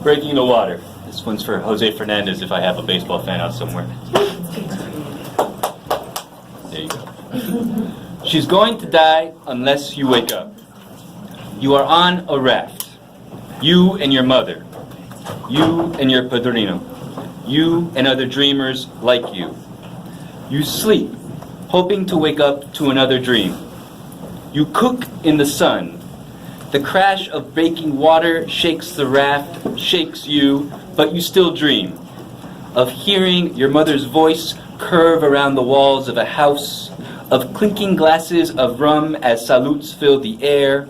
Breaking the Water. This one's for Jose Fernandez if I have a baseball fan out somewhere. There you go. She's going to die unless you wake up. You are on a raft. You and your mother. You and your padrino. You and other dreamers like you. You sleep, hoping to wake up to another dream. You cook in the sun. The crash of breaking water shakes the raft, shakes you, but you still dream of hearing your mother's voice curve around the walls of a house, of clinking glasses of rum as salutes fill the air,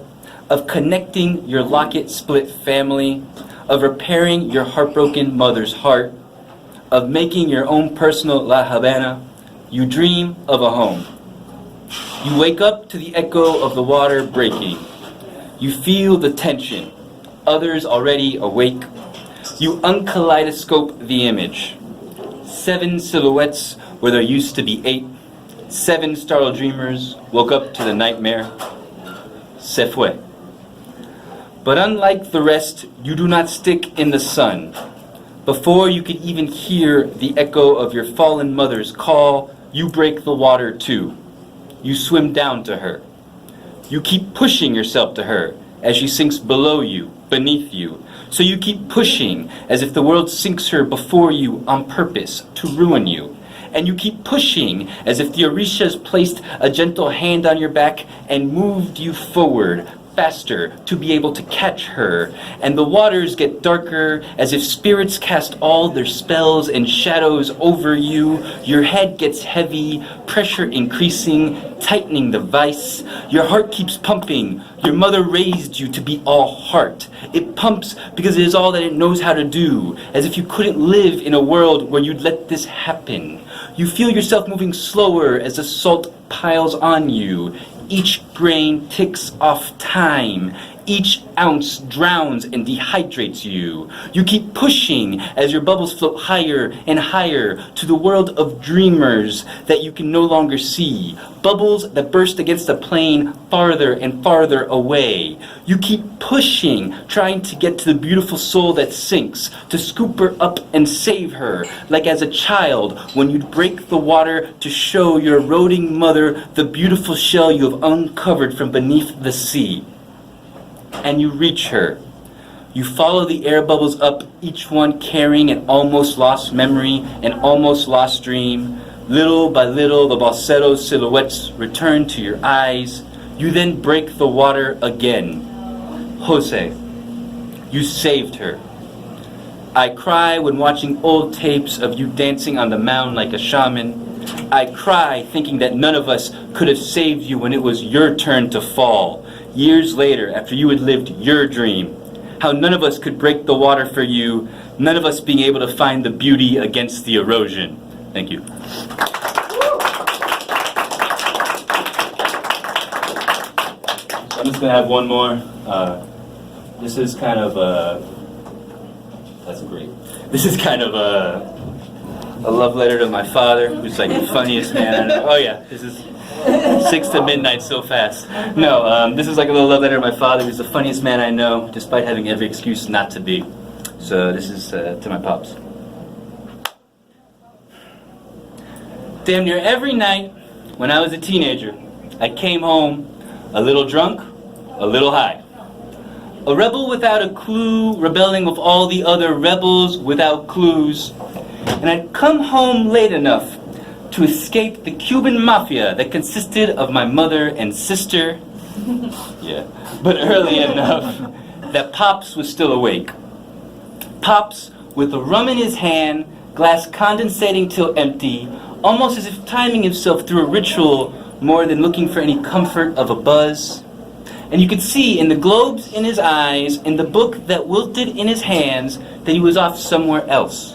of connecting your locket-split family, of repairing your heartbroken mother's heart, of making your own personal La Habana. You dream of a home. You wake up to the echo of the water breaking. You feel the tension, others already awake. You unkaleidoscope the image. 7 silhouettes where there used to be 8. 7 startled dreamers woke up to the nightmare. Se fue. But unlike the rest, you do not stick in the sun. Before you could even hear the echo of your fallen mother's call, you break the water too. You swim down to her. You keep pushing yourself to her as she sinks below you, beneath you. So you keep pushing as if the world sinks her before you on purpose to ruin you. And you keep pushing as if the Orishas placed a gentle hand on your back and moved you forward, faster, to be able to catch her. And the waters get darker as if spirits cast all their spells and shadows over you. Your head gets heavy, pressure increasing, tightening the vice. Your heart keeps pumping. Your mother raised you to be all heart. It pumps because it is all that it knows how to do, as if you couldn't live in a world where you'd let this happen. You feel yourself moving slower as the salt piles on you. Each grain ticks off time. Each ounce drowns and dehydrates you. You keep pushing as your bubbles float higher and higher to the world of dreamers that you can no longer see. Bubbles that burst against a plane farther and farther away. You keep pushing, trying to get to the beautiful soul that sinks, to scoop her up and save her, like as a child when you'd break the water to show your eroding mother the beautiful shell you have uncovered from beneath the sea. And you reach her. You follow the air bubbles up, each one carrying an almost lost memory, an almost lost dream. Little by little, the falsetto silhouettes return to your eyes. You then break the water again. Jose, you saved her. I cry when watching old tapes of you dancing on the mound like a shaman. I cry thinking that none of us could have saved you when it was your turn to fall. Years later, after you had lived your dream, how none of us could break the water for you, none of us being able to find the beauty against the erosion. Thank you. So I'm just going to have one more. This is kind of that's great. This is kind of a love letter to my father, who's like the funniest man I know. Oh yeah, this is 6 to midnight so fast. No, this is like a little love letter to my father, who's the funniest man I know, despite having every excuse not to be. So this is to my pops. Damn near every night when I was a teenager, I came home a little drunk, a little high. A rebel without a clue, rebelling with all the other rebels without clues. And I'd come home late enough to escape the Cuban mafia that consisted of my mother and sister. Yeah, but early enough that Pops was still awake. Pops with the rum in his hand, glass condensating till empty, almost as if timing himself through a ritual more than looking for any comfort of a buzz. And you could see in the globes in his eyes, in the book that wilted in his hands, that he was off somewhere else.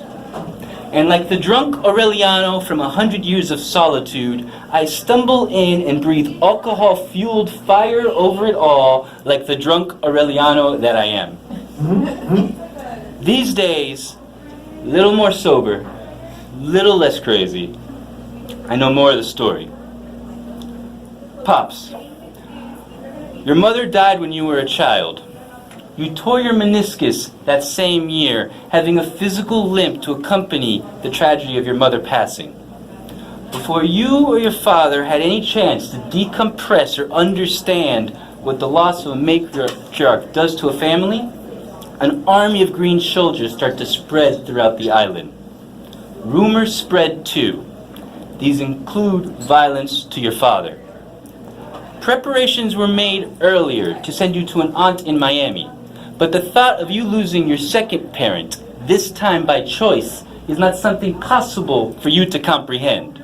And like the drunk Aureliano from 100 Years of Solitude, I stumble in and breathe alcohol-fueled fire over it all, like the drunk Aureliano that I am. These days, little more sober, little less crazy. I know more of the story. Pops, your mother died when you were a child. You tore your meniscus that same year, having a physical limp to accompany the tragedy of your mother passing. Before you or your father had any chance to decompress or understand what the loss of a matriarch does to a family, an army of green soldiers start to spread throughout the island. Rumors spread too. These include violence to your father. Preparations were made earlier to send you to an aunt in Miami, but the thought of you losing your second parent, this time by choice, is not something possible for you to comprehend.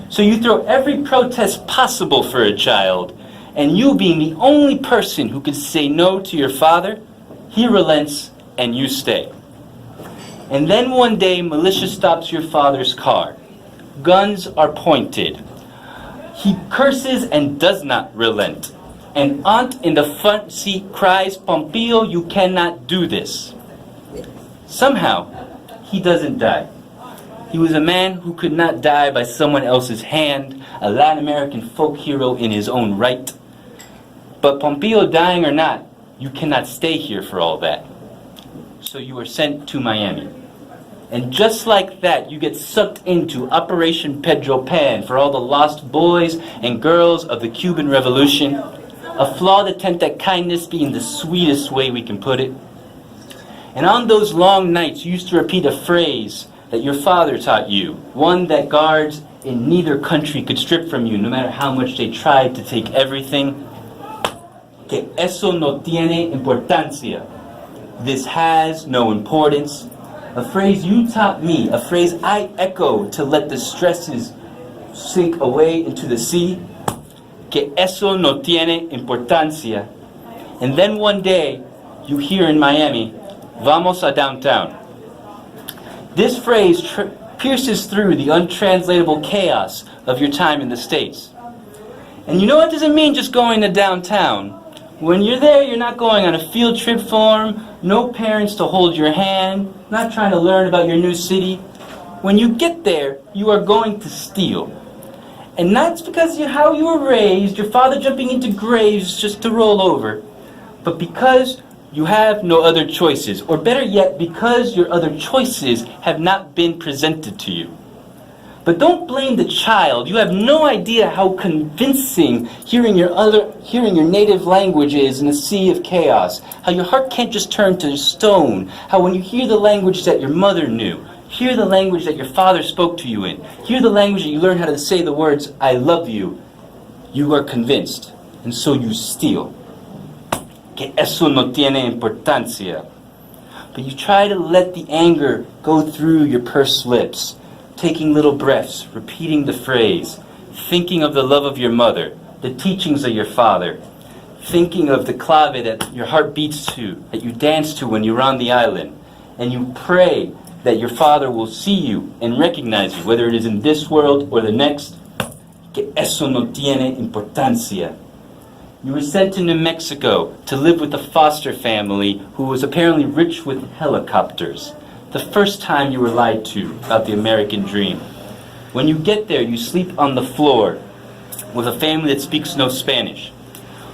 So you throw every protest possible for a child, and you being the only person who could say no to your father, he relents and you stay. And then one day, militia stops your father's car. Guns are pointed. He curses and does not relent. An aunt in the front seat cries, "Pompeo, you cannot do this." Somehow, he doesn't die. He was a man who could not die by someone else's hand, a Latin American folk hero in his own right. But Pompeo dying or not, you cannot stay here for all that. So you are sent to Miami. And just like that, you get sucked into Operation Pedro Pan for all the lost boys and girls of the Cuban Revolution. A flawed attempt at kindness being the sweetest way we can put it. And on those long nights, you used to repeat a phrase that your father taught you, one that guards in neither country could strip from you, no matter how much they tried to take everything. Que eso no tiene importancia. This has no importance. A phrase you taught me, a phrase I echo to let the stresses sink away into the sea. Que eso no tiene importancia. And then one day, you hear in Miami, vamos a downtown. This phrase pierces through the untranslatable chaos of your time in the States. And you know it doesn't mean just going to downtown. When you're there, you're not going on a field trip form, no parents to hold your hand, not trying to learn about your new city. When you get there, you are going to steal. And not because of how you were raised, your father jumping into graves just to roll over, but because you have no other choices, or better yet, because your other choices have not been presented to you. But don't blame the child. You have no idea how convincing hearing your native language is in a sea of chaos. How your heart can't just turn to stone. How when you hear the language that your mother knew, hear the language that your father spoke to you in, hear the language that you learned how to say the words, "I love you," you are convinced, and so you steal. Que eso no tiene importancia. But you try to let the anger go through your pursed lips, taking little breaths, repeating the phrase, thinking of the love of your mother, the teachings of your father, thinking of the clave that your heart beats to, that you dance to when you're on the island, and you pray that your father will see you and recognize you, whether it is in this world or the next. Que eso no tiene importancia. You were sent to New Mexico to live with a foster family who was apparently rich with helicopters. The first time you were lied to about the American dream. When you get there, you sleep on the floor with a family that speaks no Spanish.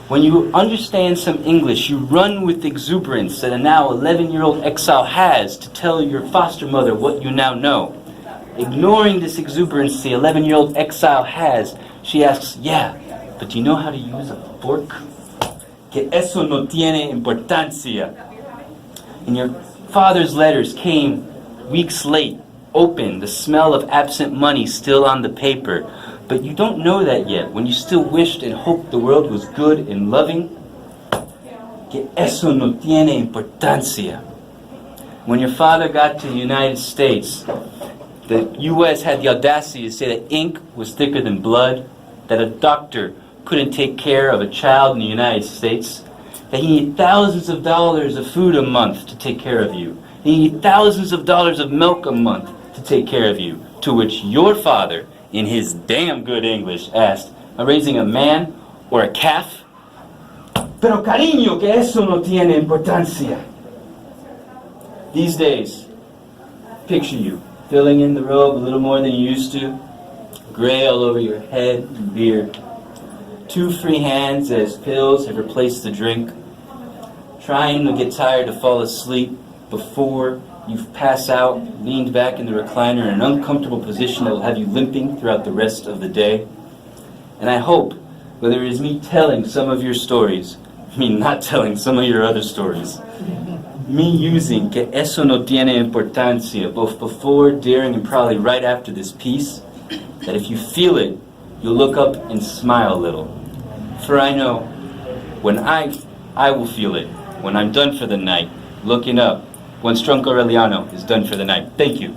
When you understand some English, you run with exuberance that a now 11-year-old exile has to tell your foster mother what you now know. Ignoring this exuberance the 11-year-old exile has, she asks, "Yeah, but do you know how to use a fork?" Que eso no tiene importancia. And your father's letters came weeks late, open, the smell of absent money still on the paper. But you don't know that yet, when you still wished and hoped the world was good and loving. Que eso no tiene importancia. When your father got to the United States, the U.S. had the audacity to say that ink was thicker than blood, that a doctor couldn't take care of a child in the United States, that he needed thousands of dollars of food a month to take care of you. He needed thousands of dollars of milk a month to take care of you. To which your father, in his damn good English, asked, "Am I raising a man or a calf?" Pero cariño, que eso no tiene importancia. These days, picture you filling in the robe a little more than you used to, gray all over your head and beard, 2 free hands as pills have replaced the drink, trying to get tired to fall asleep before you pass out, leaned back in the recliner in an uncomfortable position that will have you limping throughout the rest of the day. And I hope, whether it is me telling some of your stories, me not telling some of your other stories, me using que eso no tiene importancia, both before, during, and probably right after this piece, that if you feel it, you'll look up and smile a little. For I know, when I will feel it, when I'm done for the night, looking up, once Tronco Aureliano is done for the night. Thank you.